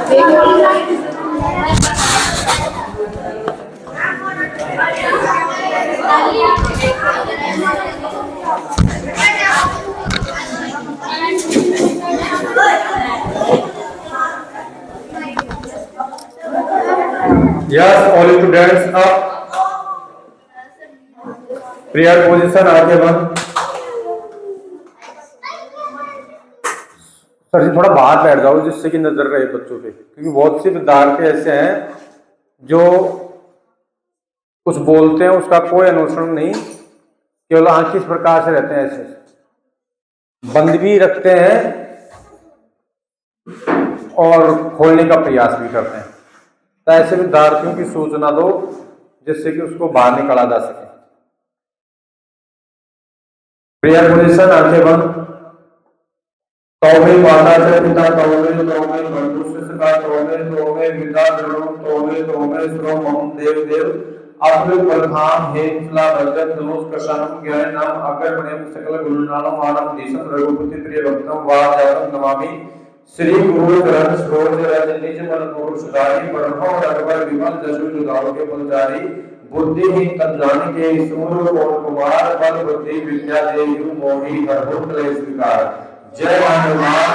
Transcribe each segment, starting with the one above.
Yes, all students up. Prayer position आगे बढ़। Sir जी थोड़ा बाहर बैठ जाओ जिससे कि नजर रहे बच्चों पे, क्योंकि बहुत से विद्यार्थी ऐसे हैं जो कुछ बोलते हैं उसका कोई अनुसरण नहीं, केवल आंखी इस प्रकार से रहते हैं, ऐसे बंद भी रखते हैं और खोलने का प्रयास भी करते हैं। तो ऐसे विद्यार्थियों की सूचना दो जिससे कि उसको बाहर निकाला जा सके। प्रेयर पोजीशन आंखें बंद। तौबे माता से पिता तौबे तौबे मनुष्य सका तौबे तौबे विदा द्रोण तौबे तौबे श्रो मम देव देव अपने प्रधान हे मिथिला भगत नमोस प्रशांत ज्ञान नाम आकर मने सकल गुरु नाम मानव देशम रघुपति प्रिय भक्तम वाजातम नमामि श्री गुरु चरण सरोज रज निज मन गुरु सुधारी ब्रह्म रघुवर विमल जसु जुदाओ के फलचारी बुद्धिहीन तन जान के सूर पवन कुमार बल बुद्धि विद्या देहु मोहि हरहु क्लेश विकार। जय हनुमान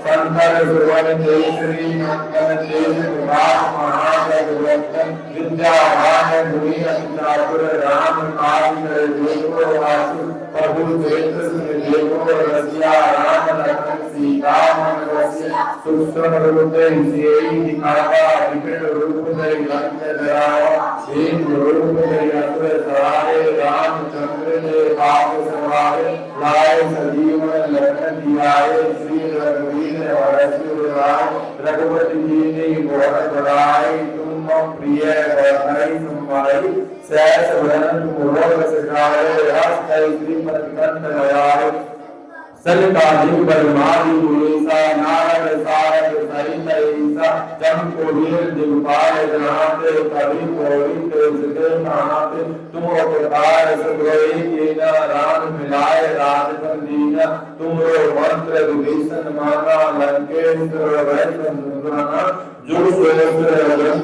संकर सुवन केसरी नंदन तेज प्रताप महाजगवंदन विद्यावान गुणी अतिचातुर राम काज करे देखो आसु प्रभु चरित्र सुन देखो रसिया राम लखन सीता मन रसिया सूक्ष्म रूप धरि दिखावा विकट रूप धरि लंक जरावा दीन रूप धरि असुर सहारे रामचंद्र ने पाप संहारे लाए सजीवन लखन जियाए श्री रघुवीर हरषि राय रघुपति कीन्ही बहुत बड़ाई तुम प्रिय भरतहि तुम्हारी सहस बदन तुम सिखाए हस कई श्रीपति कंठ लगाए सलिताधिक बलमारी गुणेसा नारद सारद सहित ईसा जम को वीर दिगपाल जनाते कवि कोई तेजते महाते तुम अवतार सुगई कीना राम मिलाए राजपन दीना तुमरो मंत्र विभीषण माना लंकेश्वर वै संधाना जो सोच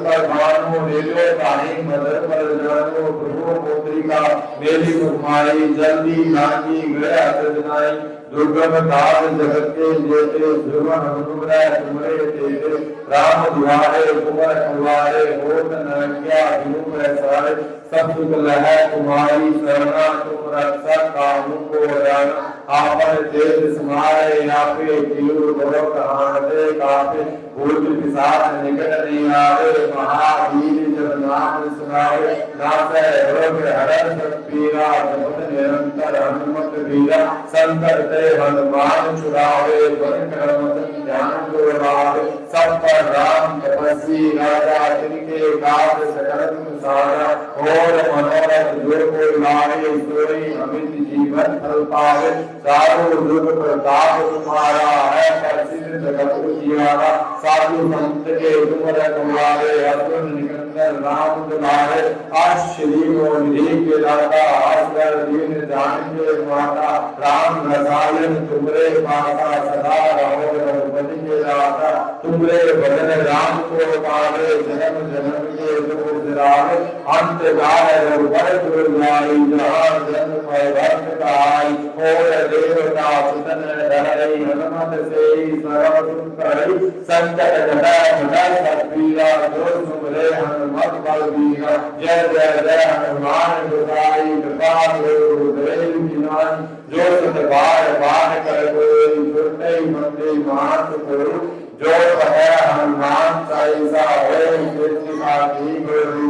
पर भानु नीलो ताहि मदर पर जानो प्रभु मुद्रिका मेरी मुखाई जल्दी नागी गया सजनाई दुर्गम काल जगत के जेते ध्रुवन अनुग्रह तुमरे तेरे राम दुआरे तुमर हमारे होत न क्या विनुम सारे सब सुख लहै तुम्हारी शरणा तुम रक्षा काहू को जाना आपन तेज समारे आपे तिरु बरो कहान दे कापे भूत पिशाच निकट नहीं आवे महावीर जब नाम सुनावे नासै रोग हरण सब पीरा जपत निरंतर हनुमत वीरा संकट ते हनुमान छुड़ावे वन क्रम ध्यान दुर्वावे सब पर राम तपस्वी राजा तिनके काज सकल सारा और मनोरथ जो कोई लाए सोई अमित जीवन फल पावे साधु दुख प्रताप तुम्हारा है प्रसिद्ध जगत उजियारा साधु संत के तुम रखवारे असुर निकंदन राम दुलारे आश्री निधि के दाता असगर दीन जान के माता राम रसायन तुमरे पासा सदा रहो रघुपति के दाता तुमरे भजन राम को पावे जन्म जन्म के दुख बिरावे अंत गाय रघुबर दुर्गाई जहाँ जन्म भय भक्त काई और देवता सुतन धरई हनुमत से सर्व सुख करई संकट घटा घटा सब पीरा जो सुमरे हनुमत बल बीरा जय जय जय हनुमान गोसाई कृपा करो देव जिनान जो सत बार बार कर कोई छुटै बंदे मात करो जो कहे हनुमान चालीसा होए कृष्ण की गुरु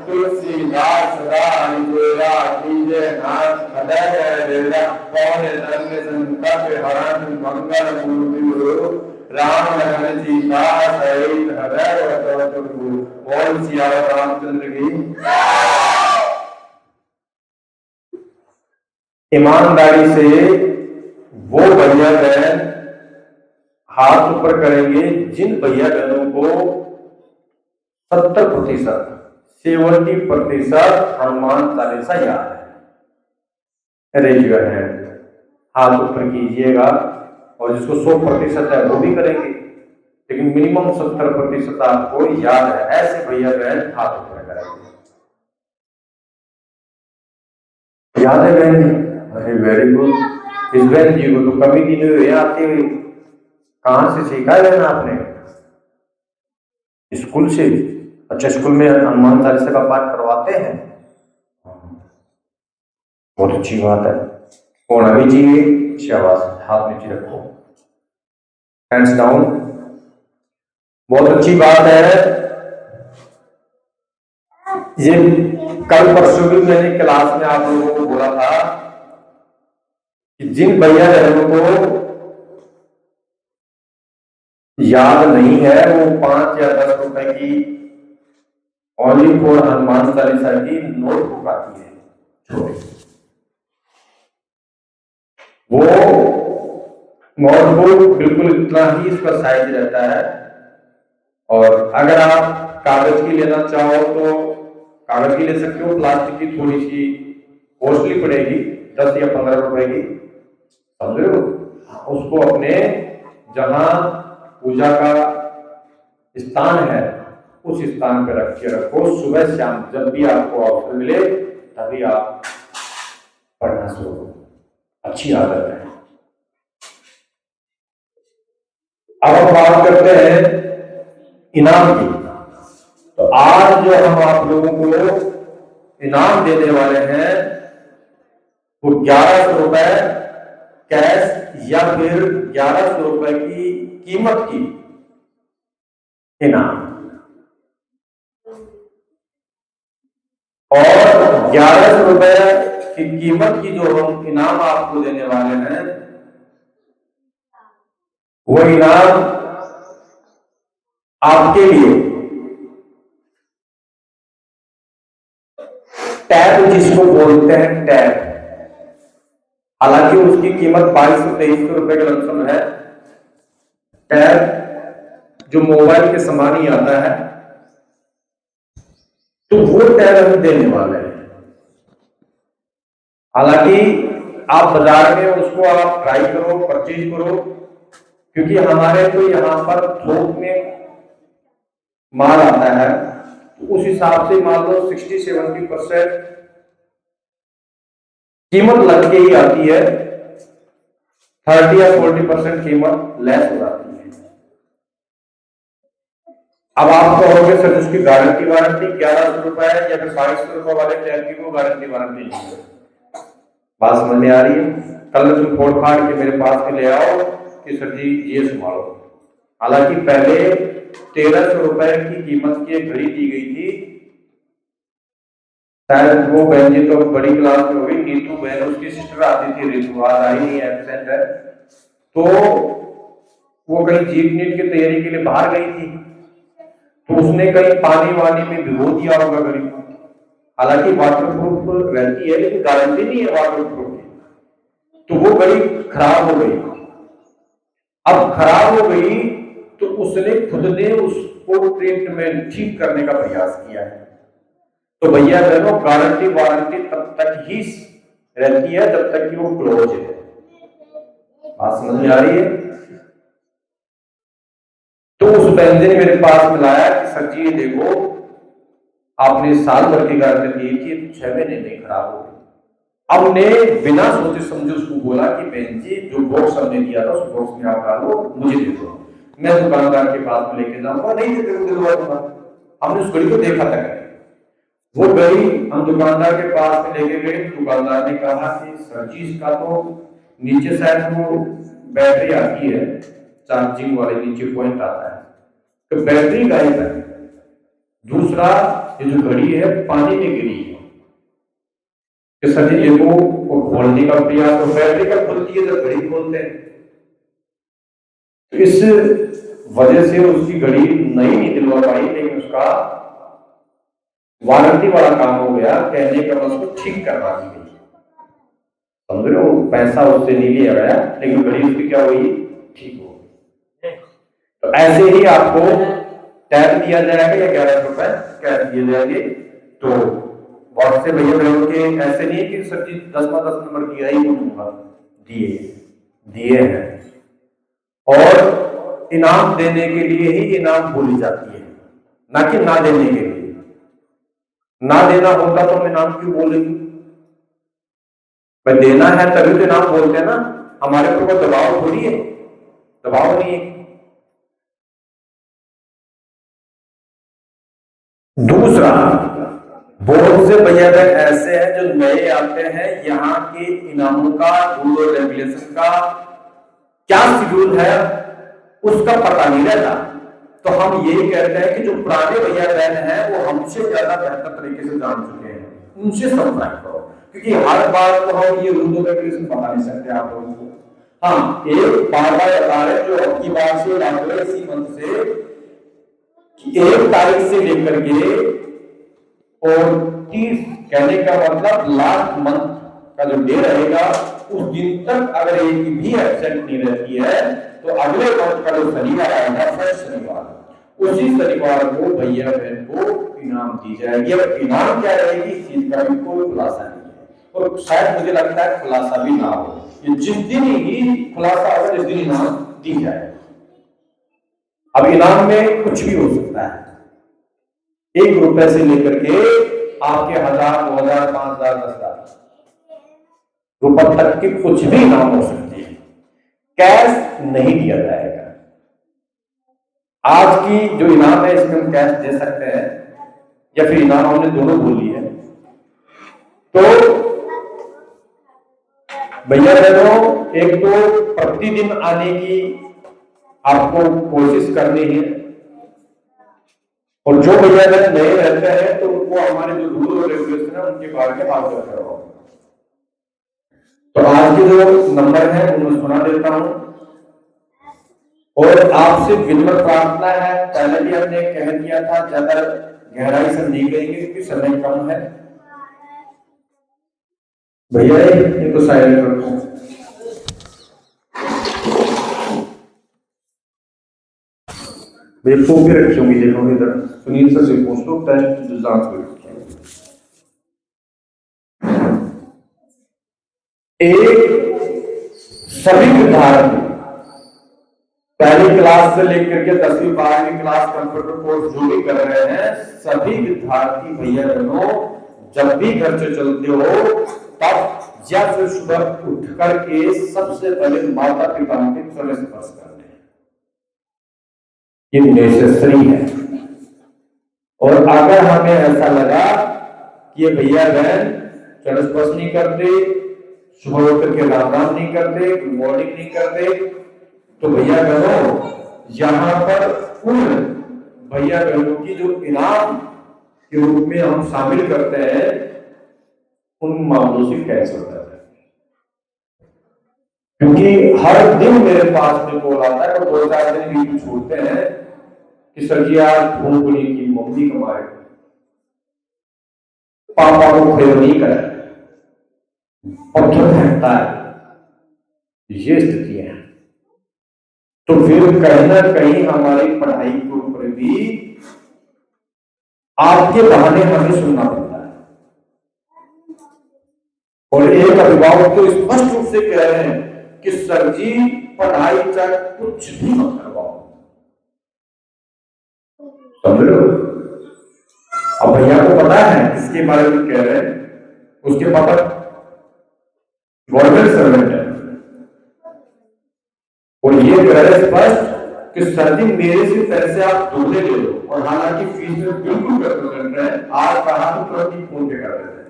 तुलसीदास सदा हरिरा कीजे नाथ हृदय डेरा पवन रंग संकट हरण मंगल मूर्ति राम लखन सीता सहित हृदय वसवत गुरु। बोल सिया रामचंद्र की। ईमानदारी से वो भैया बहन हाथ ऊपर करेंगे जिन भैया बहनों को 70% हनुमान चालीसा याद है। रेज योर हैंड, हाथ ऊपर कीजिएगा। और जिसको 100% है वो भी करेंगे, लेकिन मिनिमम 70% आपको याद है। ऐसे भैया बहन हाथ ऊपर करेंगे। याद है बहन जी? अरे वेरी गुड। इस बहन जी को तो कभी दिन हुए आते हुए। कहां से सीखा है बहन आपने? स्कूल से? अच्छा, स्कूल में हनुमान चालीसा का पाठ करवाते हैं? बहुत अच्छी बात है। होना भी चाहिए। शाबाश, हाथ नीचे रखो, हैंड्स डाउन। बहुत अच्छी बात है। ये कल परसों भी मैंने क्लास में आप लोगों को बोला था कि जिन भैया बहनों को याद नहीं है वो 5 या 10 रुपए की ओनली फॉर हनुमान चालीसा की नोटबुक आती है छोटी। वो नोटबुक बिल्कुल इतना ही इसका साइज रहता है। और अगर आप कागज की लेना चाहो तो कागज की ले सकते हो। प्लास्टिक की थोड़ी सी कॉस्टली पड़ेगी, 10 या 15 रुपए की, समझ रहे हो? उसको अपने जहां पूजा का स्थान है उस स्थान पर रख के रखो। सुबह शाम जब भी आपको अवसर मिले तभी आप पढ़ना शुरू करो। अच्छी आदत है। अब हम बात करते हैं इनाम की। तो आज जो हम आप लोगों को इनाम देने वाले हैं वो 1100 रुपए कैश या फिर 1100 रुपए की कीमत की इनाम। और 1100 रुपए की कीमत की जो हम इनाम आपको देने वाले हैं वो इनाम आपके लिए टैब, जिसको बोलते हैं टैब। हालांकि उसकी कीमत 2200-2300 रुपए के लमसम है। टैब जो मोबाइल के समान ही आता है, तो वो टैब हम देने वाले हैं। हालांकि आप बाजार में उसको आप ट्राई करो, परचेज करो, क्योंकि हमारे तो यहां पर थोक में माल आता है, तो उस हिसाब से मान लो 60-70% कीमत लग के ही आती है। 30 या 40% कीमत लेस हो जाती है। अब आप कहोगे सर उसकी गारंटी वारंटी 1100 रुपए है या फिर 2200 रुपए वाले टैब की को गारंटी वारंटी नहीं है। बात समझ में आ रही है? कल तुम फोड़ फाड़ के मेरे पास में ले आओ कि सर जी ये संभालो। हालांकि पहले 1300 रुपए की कीमत की एक घड़ी दी गई थी। शायद वो बहन जी तो बड़ी क्लास में होगी, नीतू बहन, उसकी सिस्टर आती थी ऋतु, आज आई नहीं, एब्सेंट है। तो वो कहीं जीप नीट की तैयारी के लिए बाहर गई थी, तो उसने कहीं पानी वानी में भिगो दिया होगा घड़ी। हालांकि वाटरप्रूफ रहती है लेकिन गारंटी नहीं है वाटरप्रूफ की। तो वो घड़ी खराब हो गई। अब खराब हो गई तो उसने खुद ने उसको ट्रीटमेंट ठीक करने का प्रयास किया है। तो भैया बहनों, गारंटी वारंटी तब तक ही रहती है जब तक कि वो क्लोज है। बात समझ में आ रही है? तो उस बहन ने मेरे पास मिलाया कि सर जी ये देखो, आपने साल भर की गारंटी दी थी, 6 महीने में खराब हो गई। अब ने बिना सोचे समझे उसको बोला कि बहन जी जो बॉक्स हमने दिया था उस बॉक्स में आप डालो, मुझे दे दो, मैं दुकानदार के पास में लेके जाऊंगा। नहीं देते तो दिलवा दूंगा। हमने उस घड़ी को देखा था। वो घड़ी हम दुकानदार के पास में लेके गए। दुकानदार ने कहा कि सर जी इसका तो नीचे शायद वो बैटरी आती है, चार्जिंग वाले नीचे पॉइंट आता है, तो बैटरी गायब है। दूसरा, ये जो घड़ी है पानी में गिरी है। कि सर जी देखो, वो खोलने का प्रयास, तो बैटरी का खुलती है जब घड़ी खोलते हैं। तो इस वजह से उसकी घड़ी नहीं दिलवा पाई, लेकिन उसका वारंटी वाला काम हो गया, कहने का उसको ठीक करवा दी गई। समझ रहे हो, पैसा उससे नहीं लिया गया लेकिन घड़ी उसकी क्या हुई, ठीक हो गई। तो ऐसे ही आपको टैब दिया जाएगा या 1100 रुपए कैश दिए जाएंगे। तो बहुत से भैया बहनों के ऐसे नहीं है कि सर जी 10 नंबर दिया ही दूंगा, दिए दिए हैं। और इनाम देने के लिए ही इनाम बोली जाती है, ना कि ना देने के लिए। ना देना होता तो हम इनाम क्यों बोलेंगे, भाई देना है तभी तो इनाम बोलते हैं ना। हमारे ऊपर कोई दबाव थोड़ी है, दबाव नहीं है। दूसरा, बहुत से भैया बहन ऐसे हैं जो नए आते हैं, यहाँ के इनामों का रूल और रेगुलेशन का क्या शेड्यूल है उसका पता नहीं रहता। तो हम यही कहते हैं कि जो पुराने भैया बहन हैं वो हमसे ज्यादा बेहतर तरीके से जान चुके हैं, उनसे संपर्क करो, क्योंकि हर बार तो हम ये रूल और रेगुलेशन बता नहीं सकते आप लोगों को। हाँ, एक बार बता रहे जो अब की बार से लागू है इसी मंथ से, 1 तारीख से लेकर के और 30, कहने का मतलब लास्ट मंथ का जो डे रहेगा उस दिन तक अगर एक भी एब्सेंट नहीं रहती है तो अगले मंथ का जो शनिवार आएगा, फर्स्ट शनिवार, उसी शनिवार को भैया बहन को इनाम दी जाएगी। अब इनाम क्या रहेगी इस चीज का भी कोई खुलासा नहीं है, और शायद मुझे लगता है खुलासा भी ना हो, ये जिस दिन ही खुलासा होगा जिस दिन इनाम दी जाए। अब इनाम में कुछ भी हो सकता है, 1 रुपए से लेकर के आपके 1000, 2000, 5000, 10,000 रुपए तक की कुछ भी इनाम हो सकती है। कैश नहीं दिया जाएगा। आज की जो इनाम है इसमें हम कैश दे सकते हैं या फिर इनाम हमने दोनों बोली है। तो भैया बहनों, एक तो प्रतिदिन आने की आपको कोशिश करनी है, और जो भैया बहन नए रहते हैं तो उनको हमारे जो रूल और रेगुलेशन है उनके बारे में अवगत करवाओ। तो आज के जो नंबर है वो मैं सुना देता हूं, और आपसे विनम्र प्रार्थना है, पहले भी हमने कह दिया था ज्यादा गहराई से नहीं करेंगे क्योंकि समय कम है। भैया इनको साइलेंट रखो। भैया कॉपी रखी होंगी, देखो इधर सुनील सर से पूछ लो टेस्ट जो जांच हुई। एक सभी विद्यार्थी पहली क्लास से लेकर के 10वीं 12वीं क्लास कंप्यूटर कोर्स जो भी कर रहे हैं, सभी विद्यार्थी भैया बहनों जब भी घर से चलते हो तब या फिर सुबह उठ करके सबसे पहले माता पिता के चरण स्पर्श करने हैं, ये नेसेसरी है। और अगर हमें ऐसा लगा कि ये भैया बहन चरण स्पर्श नहीं करते, सुबह उठ करके राम राम नहीं करते, गुड मॉर्निंग नहीं करते, तो भैया बहनों यहां पर उन भैया बहनों की जो इनाम के रूप में हम शामिल करते हैं उन मामलों से कैंसिल हो जाता है। क्योंकि हर दिन मेरे पास में कॉल आता है, और 2-4 दिन भी छोड़ते हैं कि सर जी आज भूख नहीं की, मम्मी कमाए, पापा को फेर नहीं करे, पत्थर फेंकता है, ये स्थितियां हैं। तो फिर कहीं ना कहीं हमारी पढ़ाई के ऊपर भी आपके बहाने हमें सुनना पड़ता है। और एक अभिभावक तो स्पष्ट रूप से कह रहे हैं कि सर जी पढ़ाई चाहे कुछ भी मत करवाओ, समझ लो। अब भैया को पता है किसके बारे में कह रहे हैं, उसके पापा गवर्नमेंट सर्वेंट है, और ये कह रहे स्पष्ट कि सर जी मेरे से पैसे आप दोगुने ले लो, और हालांकि फीस में बिल्कुल कर रहे हैं, आज कहा तो तुरंत फोन पे कर देते हैं।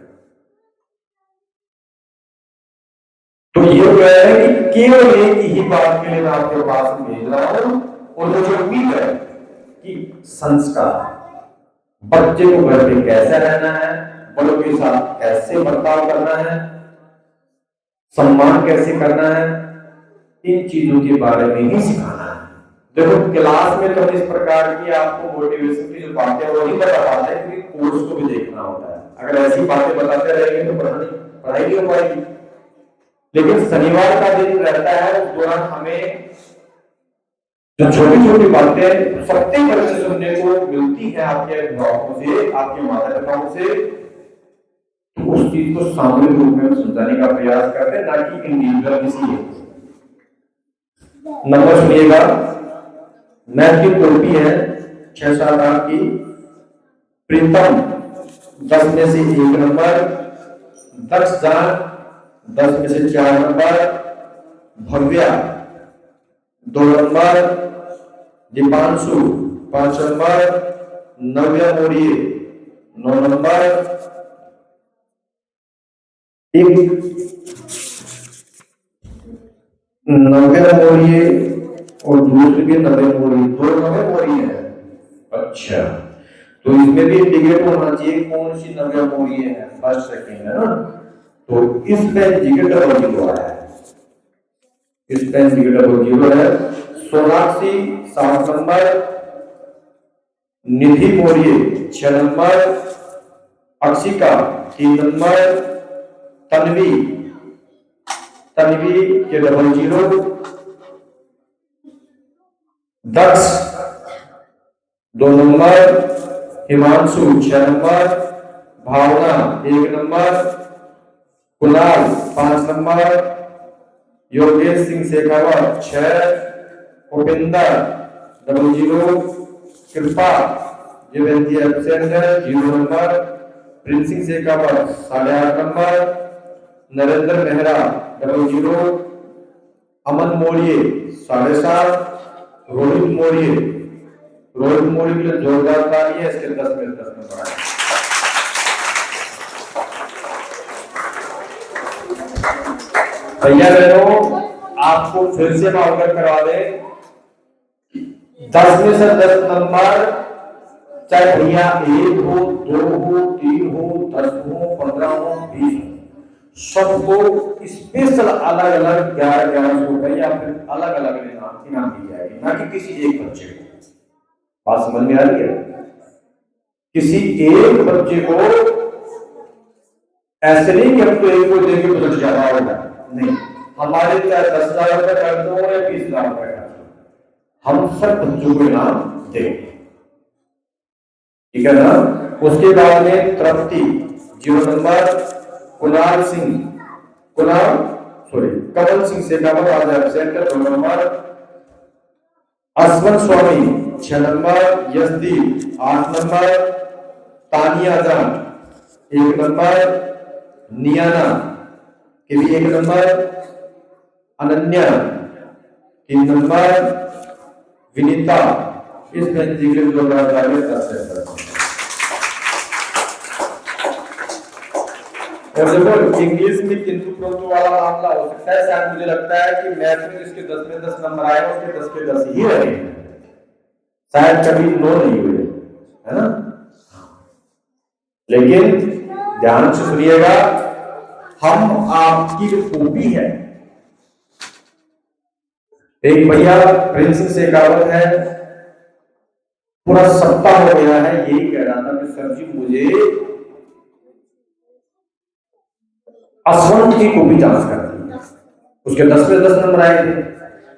तो ये कह रहे हैं कि केवल एक ही बात के लिए मैं आपके पास भेज रहा हूं, और मुझे उम्मीद है कि संस्कार, बच्चे को घर पे कैसे रहना है, बड़ों के साथ कैसे बर्ताव करना है, सम्मान कैसे करना है, इन चीजों के बारे में ही सिखाना है। देखो क्लास में तो इस प्रकार की आपको मोटिवेशन की जो बातें वो नहीं बता पाते, क्योंकि कोर्स को भी देखना होता है। अगर ऐसी बातें बताते रहेंगे तो पढ़ाई नहीं हो पाएगी। लेकिन शनिवार का दिन रहता है, उस दौरान हमें जो छोटी छोटी बातें सत्य पर से सुनने को मिलती है आपके अभिभावकों से, आपके माता पिताओं से, तो उस चीज को सामूहिक रूप में समझाने का प्रयास करते हैं, ना कि इंडिविजुअल किसी एक। नंबर सुनिएगा, मैथ की कॉपी है 6-7-8 की। प्रीतम 10 में से 1 नंबर, दक्ष जान 10 में से 4 number, Bhavya 2 number, Deepanshu 5 number, Navya Maurya 9 number, Navya Maurya और दूसरे भी नव्या मौर्य, 2 नव्या मौर्य है। अच्छा, तो इसमें भी इंडिकेट होना चाहिए कौन सी नव्या मौर्य है, फर्स्ट सेकंड है ना। तो इसमें इंडिकेटर डबल 0 है, इसमें इंडिकेटर डबल 0 है। Sonakshi 7 number, Nidhi Maurya 6 number, Akshika 3 number, Tanvi के double 0, Daksh 2 number, Himanshu 6 number, Bhavna 1 number, Kunal 5 number, Yogesh Singh Shekhawat 6, Upendra double 0, Kripa Jivanti absent 0 number, Prince Singh Shekhawat 8.5 number, Narendra Mehra double 0, Aman Maurya 7.5, Rohit Maurya के लिए जोरदार ताली है, इसके 10 में 10 नंबर आए। भैया बहनों, आपको फिर से अवगत करवा दें, 10 में से 10 नंबर, चाहे भैया 1 हो, 2 हो, 3 हो, 10 हो, 15 हो, 20 हो, सबको स्पेशल अलग अलग 1100 रुपए या फिर अलग अलग इनाम दी जाएगी, ना कि किसी एक बच्चे को। बात समझ में आ रही है? किसी एक बच्चे को ऐसे नहीं कि हम तो एक को देंगे तो ज्यादा होगा, नहीं। हमारे चाहे 10,000 रुपए खर्च हो या 20,000 रुपए खर्च हो, हम सब बच्चों को इनाम देंगे, ठीक है ना। उसके बाद में तृप्ति 0 नंबर, कमल सिंह शेखावत आज एब्सेंट 2 नंबर, अश्वन स्वामी 6 नंबर, यशदीप 8 नंबर, तानिया जान 1 नंबर, नियाना के भी 1 नंबर, अनन्या 3 नंबर, विनीता इसमें जिक्र जो और देखो इंग्लिश में किंतु परंतु वाला मामला हो सकता है, शायद मुझे लगता है कि मैथ में जिसके 10 में 10 नंबर आए उसके 10 के 10 ही रहे, शायद कभी 9 नहीं हुए, है ना। लेकिन ध्यान से सुनिएगा, हम आपकी जो कॉपी है, एक भैया प्रिंस सिंह शेखावत है, पूरा सप्ताह हो गया है यही कह रहा था कि सर जी मुझे अश्वंत की कॉपी जांच करनी है, उसके 10 में 10 नंबर आए थे।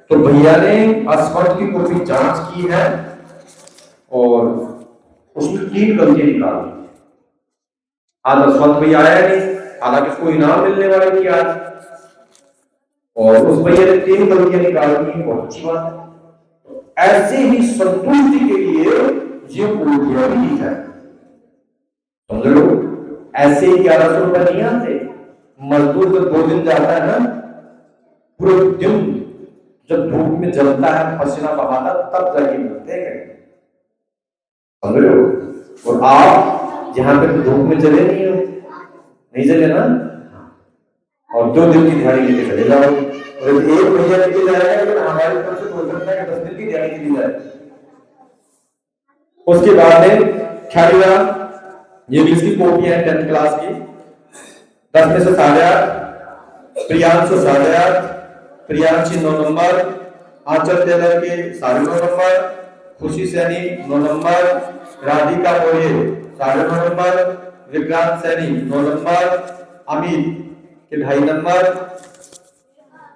तो भैया ने अश्वंत की कॉपी जांच की है और उसमें 3 गलतियां निकाली। आज अश्वंत भैया आया नहीं, हालांकि उसको इनाम मिलने वाला थी आज, और उस भैया ने 3 गलतियां निकाल दी, बहुत अच्छी बात है। ऐसे ही संतुष्टि के लिए ये कॉपियां भी दी जाए, समझ लो। ऐसे ही 1100 रुपए नहीं आते, मजदूर जब 2 दिन जाता है ना, पूरे दिन जब धूप में जलता है, पसीना बहाता, तब जाके मिलते हैं, समझ लो। और आप यहाँ पे धूप में जले नहीं हो, नहीं जले ना, और 2 दिन की दिहाड़ी लेके चले जाओ, और एक भैया लेके जाएगा, लेकिन हमारी तरफ से बोल सकता है कि 10 दिन की दिहाड़ी दी जाए। उसके बाद में ख्यालीराम, ये इंग्लिश की कॉपी है 10th क्लास की, 10 में से 8.5, प्रियांशु 8.5, प्रियांशी 9 नंबर, आंचल टेलर के 9.5 नंबर, खुशी सैनी 9 नंबर, राधिका मोये 9.5 नंबर, विक्रांत सैनी 9 नंबर, अमित के 2.5 नंबर,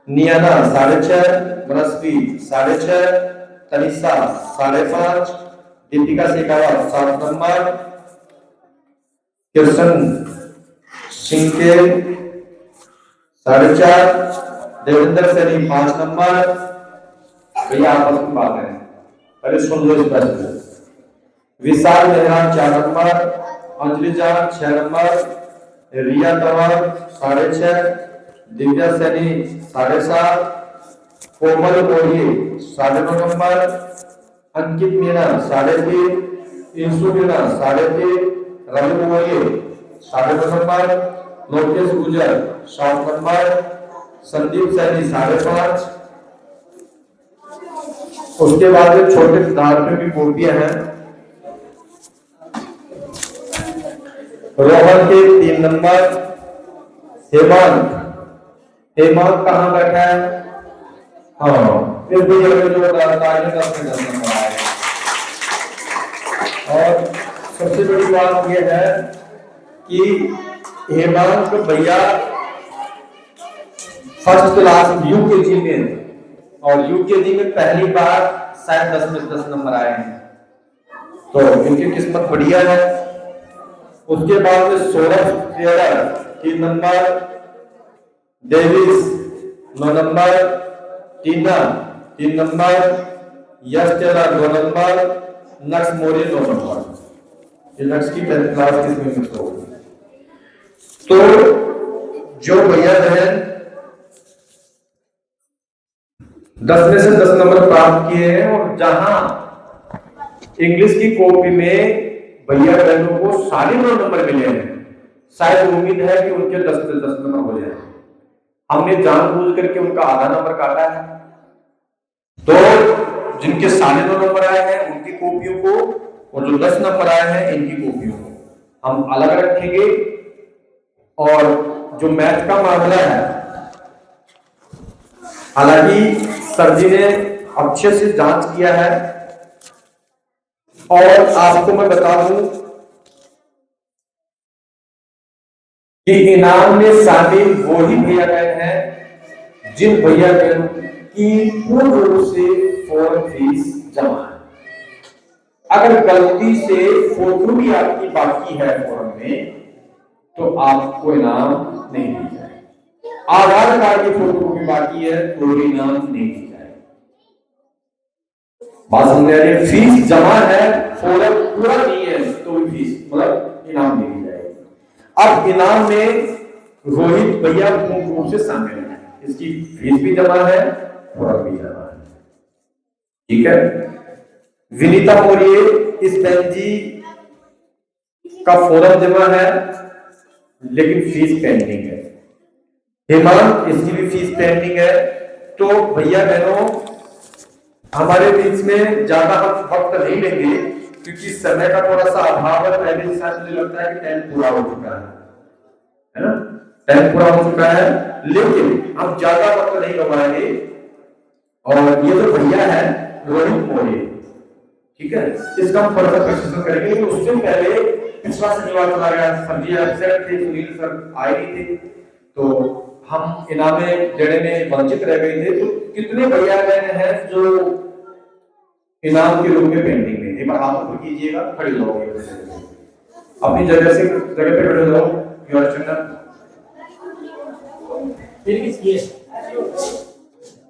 नियाना 6.5, मनस्वी 6.5, तनिषा 5.5, दीपिका शेखावत 7 नंबर, कृष्ण सिंह के 4.5, देवेंद्र सैनी 5 नंबर। भैया आपस में बात है, पहले सुन लो इस प्रश्न। विशाल मेहरा 4 नंबर, अंजलि जान 6 नंबर, रिया तंवर 6.5, दिव्या सैनी 7.5, कोमल मोही 9.5 नंबर, अंकित मीना 3.5, इंशु मीना 3.5, रवि मोही 9.5 नंबर, लोकेश गुजर 7 नंबर, संदीप सैनी 5.5। उसके बाद में छोटे सिद्धार्थ की कॉपियां हैं। रोहन के 3 नंबर, हेमंत हेमंत कहाँ बैठा है? हाँ, इस वीडियो में जो बताता है 10 में 10 नंबर आए। और सबसे बड़ी बात यह है कि हेमंत भैया फर्स्ट क्लास यूकेजी में, और यूकेजी में पहली बार शायद 10 में 10 नंबर आए हैं, तो इनकी किस्मत बढ़िया है। उसके बाद में सौरभ 3 नंबर, डेविस 9 नंबर, टीना 3 नंबर, यश टेलर 2 नंबर, नक्स मोरी 2 नंबर। ये नक्स की 10th क्लास किसमें मिस हो। तो जो भैया बहन 10 में से 10 नंबर प्राप्त किए हैं, और जहां इंग्लिश की कॉपी में भैया बहनों को 9.5 नंबर मिले हैं, शायद उम्मीद है कि उनके 10 में 10 नंबर हो जाए। हमने जानबूझ करके उनका आधा नंबर काटा है, तो जिनके 9.5 नंबर आए हैं उनकी कॉपियों को, और जो 10 नंबर आए हैं इनकी कॉपियों को हम अलग रखेंगे। और जो मैथ का मामला है, हालांकि सर जी ने अच्छे से जांच किया है, और आपको मैं बता दूं कि इनाम में शामिल वो ही भैया बहन हैं जिन भैया बहन की पूर्ण रूप से फॉर्म फीस जमा है। अगर गलती से फोटो भी आपकी बाकी है फॉर्म में, तो आपको इनाम नहीं दी जाएगी। आधार कार्ड की फोटो भी बाकी है तो इनाम नहीं दी जाएगी। बात समझ आ रही है? फीस जमा है, फॉर्म पूरा नहीं है तो फीस मतलब इनाम नहीं दी जाएगी। अब इनाम में रोहित भैया पूर्ण रूप से शामिल है, इसकी फीस भी जमा है, फॉर्म भी जमा है, ठीक है। विनीता मौर्य इस बेंजी का फॉर्म जमा है लेकिन फीस पेंडिंग है। हेमंत इसकी भी फीस पेंडिंग है। तो भैया बहनों हमारे बीच में ज्यादा हम वक्त नहीं लेंगे क्योंकि समय का थोड़ा सा अभाव है। पहले हिसाब मुझे लगता है कि 10 पूरा हो चुका है ना, 10 पूरा हो चुका है, लेकिन हम ज्यादा वक्त नहीं लगाएंगे। और ये जो भैया है रोहित मौर्य, ठीक है, इसका हम फर्दर प्रशिक्षण करेंगे। लेकिन उससे पहले पिछला शनिवार चला गया, सर जी एब्सेंट थे, सुनील सर आए नहीं थे, तो हम इनामे देने में वंचित रह गए थे। तो कितने भैया बहन हैं जो इनाम के रूप में पेंडिंग में? एक बार हाथ ऊपर कीजिएगा, खड़े हो अपनी जगह से, जगह पे खड़े हो। योर चंदन फिर किसकी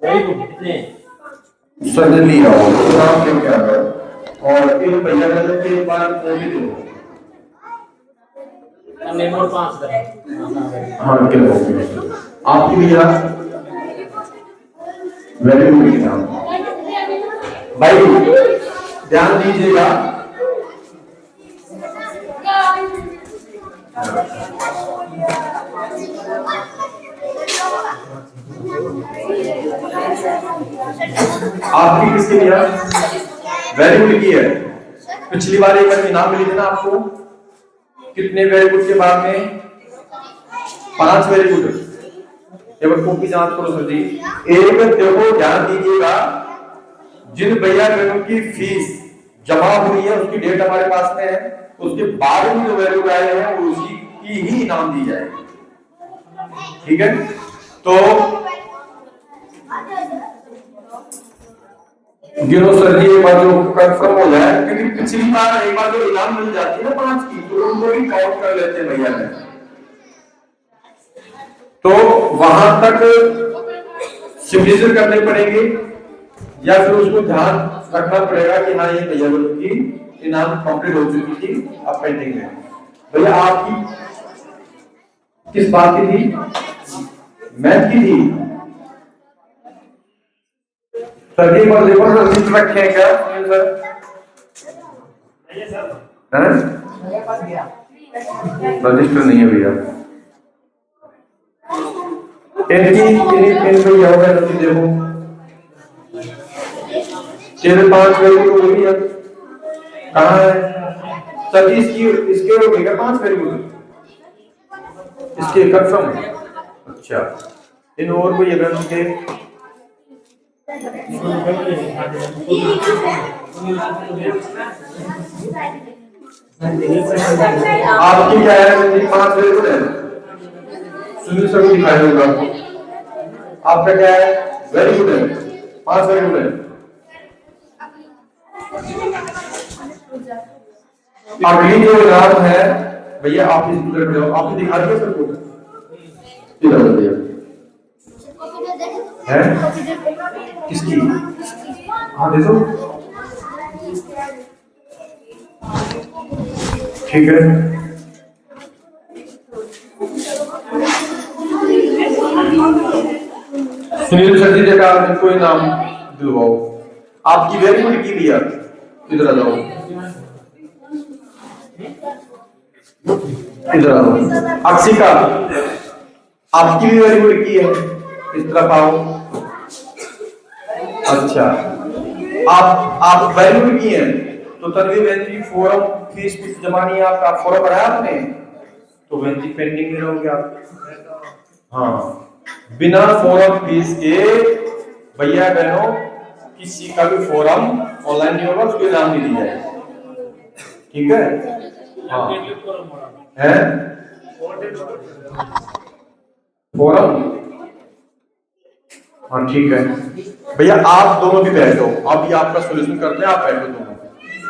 वेरी गुड, कितने सडनली आओ नाम लेके आ गए। और इन भैया बहनों के बाद भी दो मेमोर 5 हाँ किलो आपकी भैया वेरी गुड नाम भाई ध्यान दीजिएगा। आपकी किसकी भैया वेरी गुड की है? पिछली बार एक बार इनाम मिली थी ना आपको, कितने वेरी गुड के बाद में? 5 वेरी गुड। एक बार कॉपी जांच करो सर जी। एक देखो ध्यान दीजिएगा, जिन भैया बहनों की फीस जमा हुई है उसकी डेट हमारे पास में है, उसके बाद में जो वेरी गुड आए हैं वो उसी की ही इनाम दी जाएगी, ठीक है। तो गिनो सर जी, एक बार जो कंफर्म हो जाए, क्योंकि पिछली बार एक बार जो इनाम मिल जाती है ना 5 की, तो उनको भी काउंट कर लेते हैं भैया ने, तो वहां तक सिग्नेचर करने पड़ेंगे या फिर उसको ध्यान रखना पड़ेगा कि हाँ ये भैया लोग की इनाम कंप्लीट हो चुकी थी, अब पेंडिंग है। भैया आपकी किस बात की थी? मैथ की थी। सभी पर रजिस्टर रखे हैं क्या सर? रजिस्टर नहीं है भैया। देखो तेरे 5 वैल्यू हो गई है, कहाँ है सर जी? इसके हो गई क्या 5 वैल्यू? इसके कंफर्म है? अच्छा, इन और कोई अगर उनके आपकी क्या है? 5 वैल्यू है, सुनील सर को दिखाई होगा। आपका क्या है? वेरी गुड है, 5 वेरी गुड है। अगली जो इनाम है भैया, आप इस उधर जाओ, आपने दिखा दिया सर को? इधर भैया है किसकी? हाँ दे दो, ठीक है। सुनील सर जी का कोई नाम दिलवाओ। आपकी वेरी गुड की भैया, इधर आ जाओ, इधर आ जाओ। अक्षिका, आपकी भी वेरी गुड की है, इस तरफ आओ। अच्छा, आप वेरी गुड की हैं, तो तनवीर बहन जी फॉर्म फीस कुछ जमा नहीं है आपका, फॉर्म भरा आपने, तो बहन जी पेंडिंग में रहोगे आप। हाँ, बिना फॉर्म फीस के भैया बहनों किसी का भी फॉर्म ऑनलाइन नहीं होगा, उसको इनाम नहीं दी जाएगी, ठीक है? हाँ है फॉर्म, हाँ ठीक है भैया। आप दोनों भी बैठो, अभी आपका सोल्यूशन करते हैं, आप बैठो,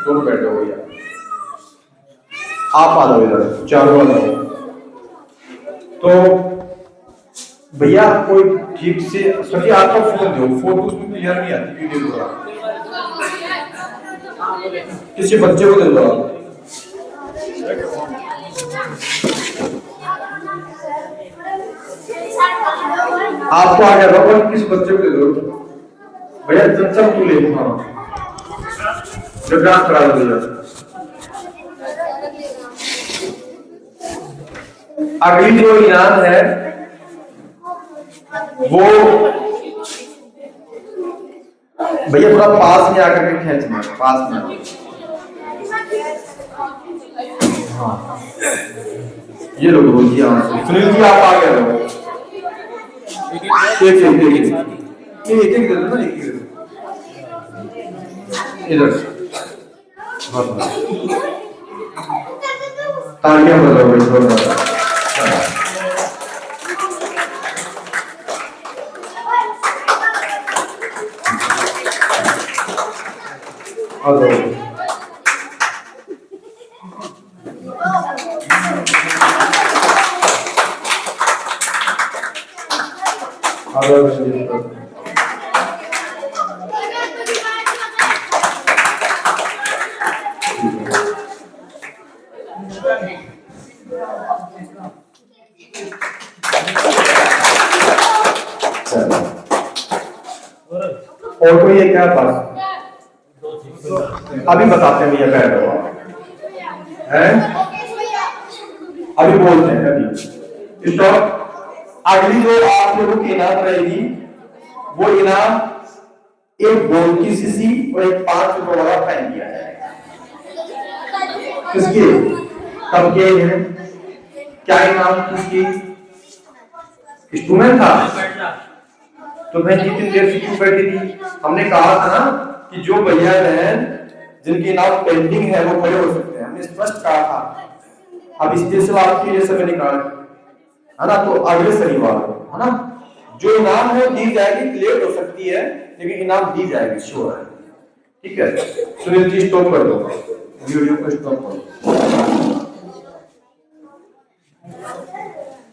दोनों बैठो भैया। आप आ जाओ इधर, चारों आ जाओ। तो भैया कोई ठीक से सभी आपका फोन दो, फोटो उसमें क्लियर नहीं आती, वीडियो दो, किसी बच्चे को दे दो आपको आ गया था, किस बच्चे को दे दो भैया, चंचल तू ले, हाँ जो ग्राम करा दो भैया। अगली जो इनाम है वो भैया थोड़ा पास में आकर के खींचना, पास में। हाँ ये लोग रोज जी, सुनील जी आप आ गए हो, एक दे दो ना, एक दे दो इधर तालियां बजाओ भाई, थोड़ा और कोई है क्या पास? अभी बताते हैं भैया, है अभी बोलते हैं, अभी स्टॉप। अगली जो आप लोगों की इनाम रहेगी वो इनाम एक गोल की सीसी और एक 5 रुपए वाला फाइन दिया जाएगा। किसके कब के हैं? क्या इनाम किसकी? इंस्ट्रूमेंट था। तो मैं जितनी देर से क्यों बैठी थी? हमने कहा था ना कि जो भैया बहन जिनकी नाम पेंडिंग है वो खड़े हो सकते हैं, हमने स्पष्ट कहा था। अब स्पेशल आपके लिए समय निकाल है ना, तो अगले शनिवार को है ना जो इनाम है दी जाएगी, लेट हो सकती है लेकिन इनाम दी जाएगी, श्योर है। ठीक है, सुनील जी स्टॉप कर दो, वीडियो को स्टॉप करो।